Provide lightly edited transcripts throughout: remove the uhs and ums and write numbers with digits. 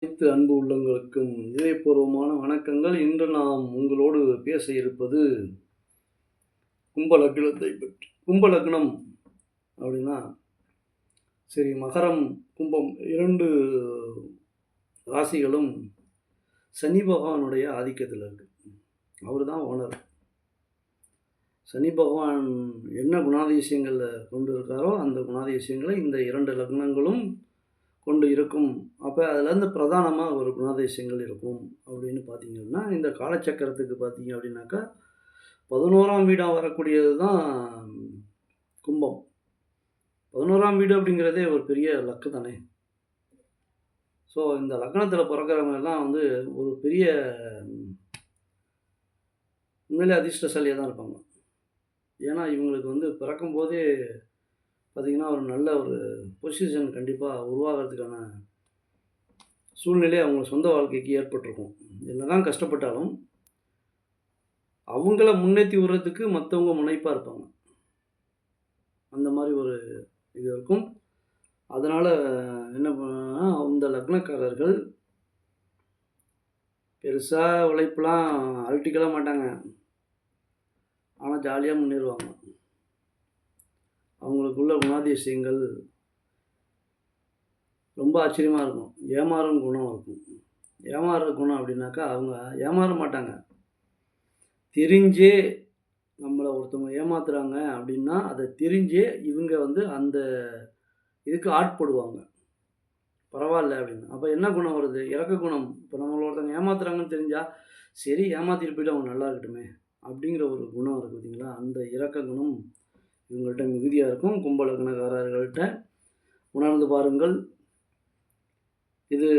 அனைத்து அன்பு உள்ளங்களுக்கும் இதயபூர்வமான வணக்கங்கள். இன்று நாம் உங்களோடு பேச இருப்பது கும்ப லக்னத்தை பற்றி. கும்ப லக்னம் அப்படின்னா சரி, மகரம் கும்பம் 2 ராசிகளும் சனி பகவானுடைய ஆதிக்கத்தில் இருக்கு. அவர் தான் ஓனர். சனி பகவான் என்ன குணாதிசயங்களை கொண்டு இருக்காரோ அந்த குணாதிசயங்களை இந்த 2 லக்னங்களும் கொண்டு இருக்கும். அப்போ அதுலேருந்து பிரதானமாக ஒரு குணாதிசயங்கள் இருக்கும் அப்படின்னு பார்த்தீங்கன்னா, இந்த காலச்சக்கரத்துக்கு பார்த்தீங்க அப்படின்னாக்கா 11ஆம் வீடாக வரக்கூடியது தான் கும்பம். 11ஆம் வீடு அப்படிங்கிறதே ஒரு பெரிய லக்கு தானே. ஸோ இந்த லக்னத்தில் பிறக்கிறவங்கெல்லாம் வந்து ஒரு பெரிய உண்மையிலே அதிர்ஷ்டசாலியாக தான் இருப்பாங்க. ஏன்னா இவங்களுக்கு வந்து பிறக்கும்போதே பார்த்திங்கன்னா ஒரு நல்ல ஒரு பொசிஷன் கண்டிப்பாக உருவாகிறதுக்கான சூழ்நிலை அவங்க சொந்த வாழ்க்கைக்கு ஏற்பட்டிருக்கும். என்ன தான் கஷ்டப்பட்டாலும் அவங்கள முன்னேற்றி விடுறதுக்கு மற்றவங்க முனைப்பாக இருப்பாங்க. அந்த மாதிரி ஒரு இது இருக்கும். அதனால் என்ன பண்ணா அந்த லக்னக்காரர்கள் பெருசாக உழைப்புலாம் அழட்டிக்கலாம் மாட்டாங்க. ஆனால் ஜாலியாக முன்னேறுவாங்க. அவங்களுக்குள்ள குணாதிசயங்கள் ரொம்ப ஆச்சரியமாக இருக்கும். ஏமாறும் குணம் இருக்கும். ஏமாறுற குணம் அப்படின்னாக்கா அவங்க ஏமாற மாட்டாங்க. தெரிஞ்சே நம்மளை ஒருத்தவங்க ஏமாத்துறாங்க அப்படின்னா அதை தெரிஞ்சே இவங்க வந்து அந்த இதுக்கு ஆட்படுவாங்க. பரவாயில்ல அப்படின்னு. அப்போ என்ன குணம் வருது? இரக்க குணம். இப்போ நம்மளை ஒருத்தவங்க ஏமாத்துறாங்கன்னு தெரிஞ்சால் சரி, ஏமாற்றிட்டு போய்ட்டு அவங்க நல்லா இருக்கட்டுமே அப்படிங்கிற ஒரு குணம் இருக்குது பார்த்தீங்களா? அந்த இரக்க குணம் இவங்கள்ட்ட மிகுதியாக இருக்கும். கும்ப லக்னக்காரர்கள்ட்ட உணர்ந்து பாருங்கள். இது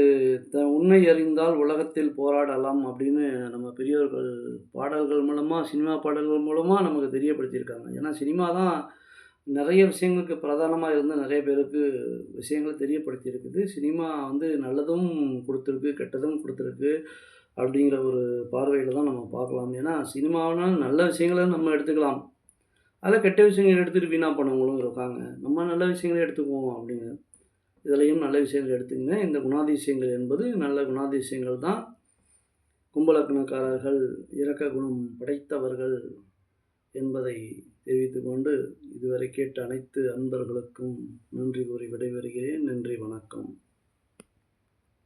உண்மை அறிந்தால் உலகத்தில் போராடலாம் அப்படின்னு நம்ம பெரியோர்கள் பாடல்கள் மூலமாக, சினிமா பாடல்கள் மூலமாக நமக்கு தெரியப்படுத்தியிருக்காங்க. ஏன்னா சினிமா தான் நிறைய விஷயங்களுக்கு பிரதானமாக இருந்து நிறைய பேருக்கு விஷயங்கள் தெரியப்படுத்தியிருக்குது. சினிமா வந்து நல்லதும் கொடுத்துருக்கு, கெட்டதும் கொடுத்துருக்கு அப்படிங்கிற ஒரு பார்வையில் தான் நம்ம பார்க்கலாம். ஏன்னா சினிமானால் நல்ல விஷயங்களை நம்ம எடுத்துக்கலாம். அதில் கெட்ட விஷயங்கள் எடுத்துகிட்டு வீணாக போனவங்களும் இருக்காங்க. நம்ம நல்ல விஷயங்களை எடுத்துக்குவோம் அப்படின்னு. இதிலையும் நல்ல விஷயங்கள் எடுத்துங்க. இந்த குணாதிசயங்கள் என்பது நல்ல குணாதிசயங்கள் தான். கும்பலக்னக்காரர்கள் இரக்க குணம் படைத்தவர்கள் என்பதை தெரிவித்துக்கொண்டு, இதுவரை கேட்ட அனைத்து அன்பர்களுக்கும் நன்றி கூறி விடைபெறுகிறேன். நன்றி, வணக்கம்.